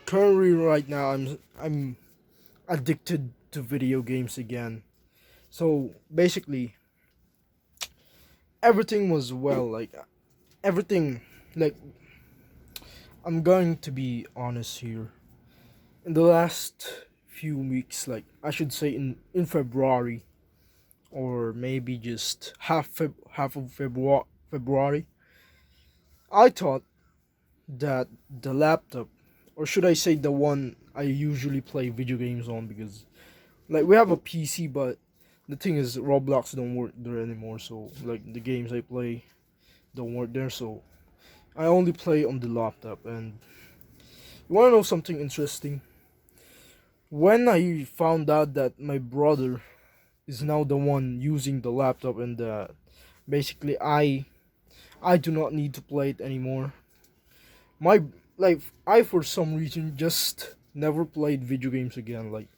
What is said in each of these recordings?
Currently, right now, I'm addicted to video games again. So basically, everything was well. Everything, like I'm going to be honest here. In the last few weeks, like I should say in February or maybe just half of February, I thought that the laptop, or should I say the one I usually play video games on, because like we have a PC, but the thing is Roblox don't work there anymore. So like the games I play don't work there. So I only play on the laptop. And you wanna know something interesting? When I found out that my brother is now the one using the laptop and basically I do not need to play it anymore. My like I for some reason just never played video games again. Like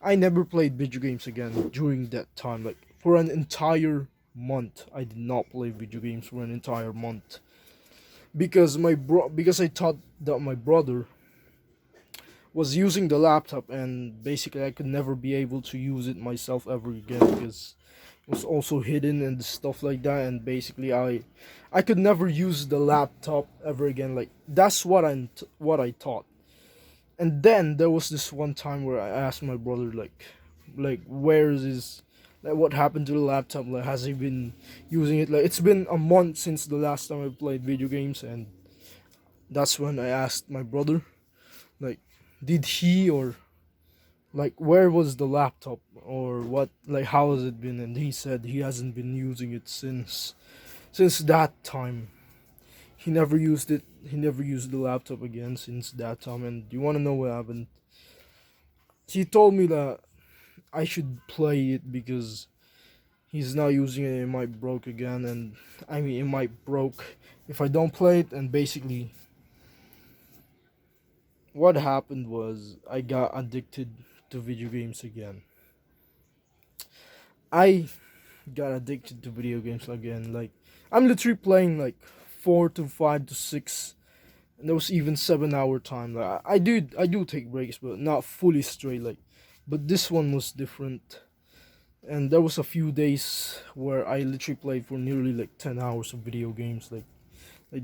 I never played video games again during that time. Like for an entire month, I did not play video games for an entire month because because I thought that my brother was using the laptop, and basically I could never be able to use it myself ever again because it was also hidden and stuff like that. And basically I could never use the laptop ever again. Like that's what I thought. And then there was this one time where I asked my brother like where is his, like what happened to the laptop, like has he been using it? Like it's been a month since the last time I played video games. And that's when I asked my brother, like, did he, or like where was the laptop, or what, like how has it been? And he said he hasn't been using it since that time. He never used it. He never used the laptop again since that time. And you want to know what happened? He told me that I should play it because he's not using it. It might broke again, and I mean it might broke if I don't play it. And basically, what happened was I got addicted to video games again. I got addicted to video games again. Like I'm literally playing like 4 to 5 to 6, and there was even 7 hour time. Like I do take breaks, but not fully straight. Like, but this one was different. And there was a few days where I literally played for nearly like 10 hours of video games. Like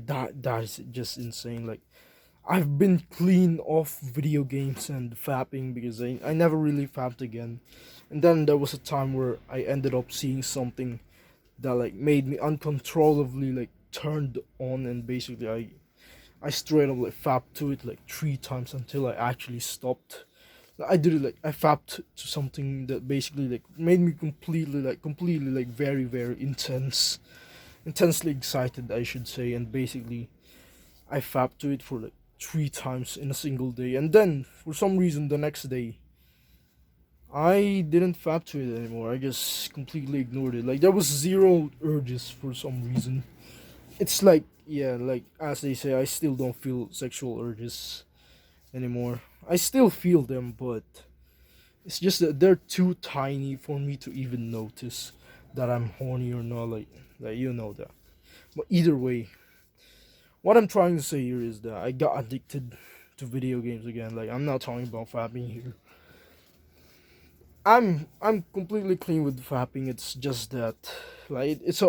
that is just insane. Like I've been clean off video games and fapping because I never really fapped again. And then there was a time where I ended up seeing something that like made me uncontrollably like turned on, and basically I straight up like fapped to it like 3 times until I actually stopped. I did it like I fapped to something that basically like made me completely like very intensely excited, I should say. And basically I fapped to it for like 3 times in a single day. And then for some reason the next day I didn't fap to it anymore. I just completely ignored it. Like there was zero urges for some reason. It's like, yeah, like as they say, I still don't feel sexual urges anymore. I still feel them, but it's just that they're too tiny for me to even notice that I'm horny or not. Like you know that. But either way, what I'm trying to say here is that I got addicted to video games again. Like I'm not talking about fapping here. I'm completely clean with fapping. It's just that like it's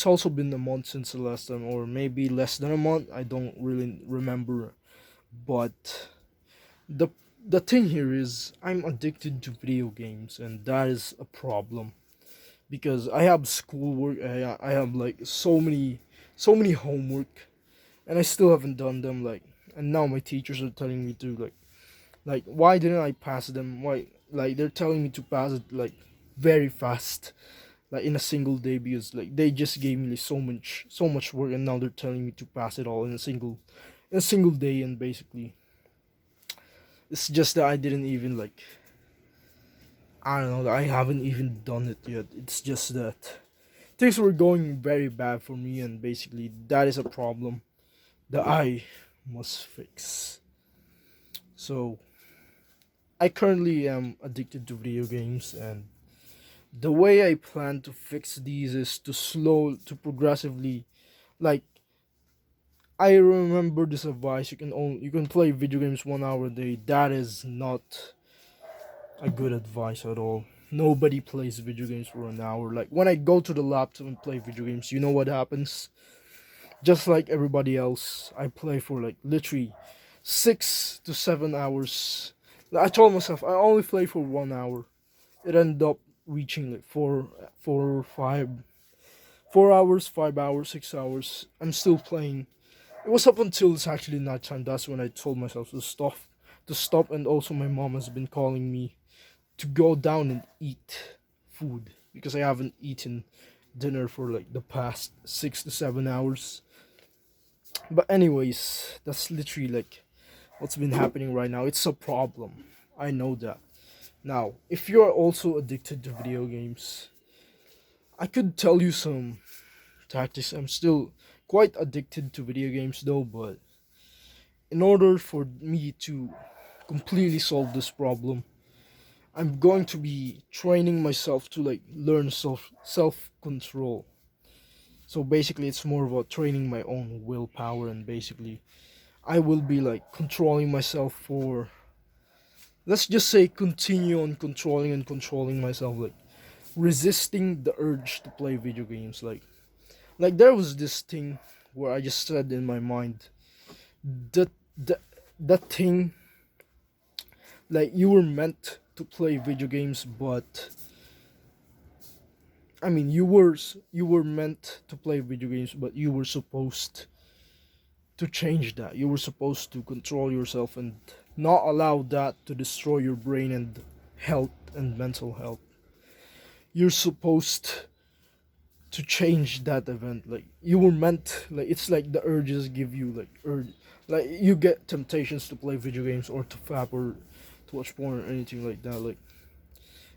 also been a month since the last time, or maybe less than a month. I don't really remember. But the the thing here is I'm addicted to video games, and that is a problem because I have schoolwork. I have like so many homework, and I still haven't done them. Like, and now my teachers are telling me to like why didn't I pass them? Why, like they're telling me to pass it like very fast, like in a single day, because like they just gave me like, so much work, and now they're telling me to pass it all in a single day. And basically it's just that I didn't even like, I don't know, I haven't even done it yet. It's just that things were going very bad for me, and basically that is a problem that I must fix. So I currently am addicted to video games, and the way I plan to fix these is to progressively, like, I remember this advice. You can play video games 1 hour a day. That is not a good advice at all. Nobody plays video games for an hour. Like when I go to the laptop and play video games, you know what happens? Just like everybody else, I play for like literally 6 to 7 hours. I told myself I only play for 1 hour. It ended up reaching like 4 hours, 5 hours, 6 hours. I'm still playing. It was up until it's actually nighttime. That's when I told myself to stop. And also, my mom has been calling me to go down and eat food because I haven't eaten dinner for like the past 6 to 7 hours. But anyways, that's literally like what's been happening right now. It's a problem. I know that. Now, if you are also addicted to video games, I could tell you some tactics. I'm still quite addicted to video games though, but in order for me to completely solve this problem, I'm going to be training myself to like learn self control. So basically it's more about training my own willpower, and basically I will be like controlling myself for, let's just say, continue on controlling and controlling myself, like resisting the urge to play video games. Like there was this thing where I just said in my mind that that thing, like you were meant to play video games, but I mean you were meant to play video games, but you were supposed to change that. You were supposed to control yourself and not allow that to destroy your brain and health and mental health. You're supposed to change that event. Like you were meant, like it's like the urges give you like urge, like you get temptations to play video games or to fap or to watch porn or anything like that. Like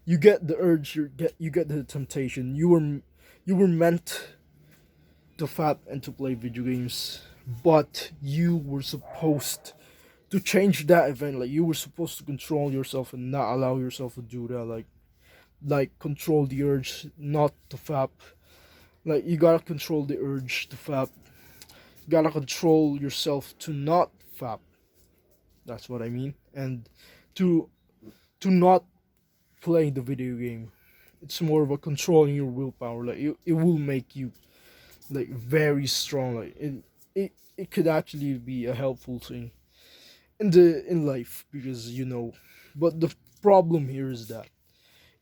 you get the urge, you get the temptation. You were meant to fap and to play video games, but you were supposed to change that event. Like you were supposed to control yourself and not allow yourself to do that. Like control the urge not to fap. Like you gotta control the urge to fap. You gotta control yourself to not fap. That's what I mean. And to not play the video game. It's more of a controlling your willpower. Like it will make you like very strong. Like it could actually be a helpful thing in life, because you know. But the problem here is that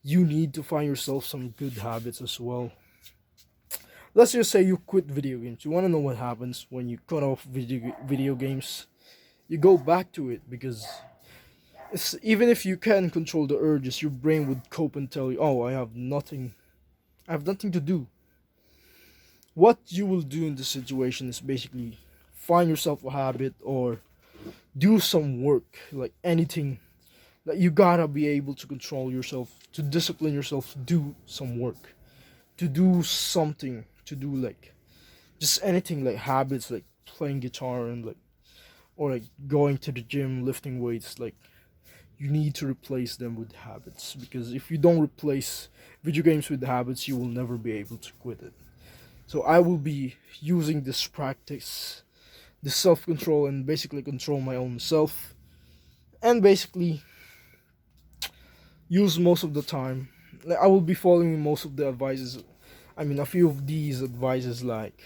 you need to find yourself some good habits as well. Let's just say you quit video games. You want to know what happens when you cut off video games? You go back to it because it's, even if you can control the urges, your brain would cope and tell you, "Oh, I have nothing to do." What you will do in this situation is basically find yourself a habit or do some work, like anything. Like you gotta be able to control yourself, to discipline yourself, to do some work, to do something, to do like just anything, like habits, like playing guitar and like, or like going to the gym, lifting weights. Like you need to replace them with habits, because if you don't replace video games with habits, you will never be able to quit it. So I will be using this practice, this self-control, and basically control my own self, and basically use most of the time. Like I will be following most of the advices. I mean, a few of these advices, like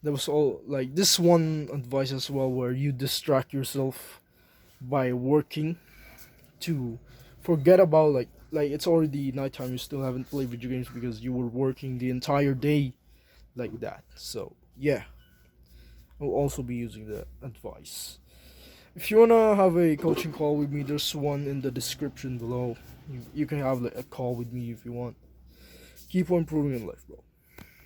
there was all like this one advice as well, where you distract yourself by working to forget about like it's already nighttime. You still haven't played video games because you were working the entire day, like that. So yeah, I'll also be using that advice. If you wanna have a coaching call with me, there's one in the description below. You can have like a call with me if you want. Keep on improving in life, bro.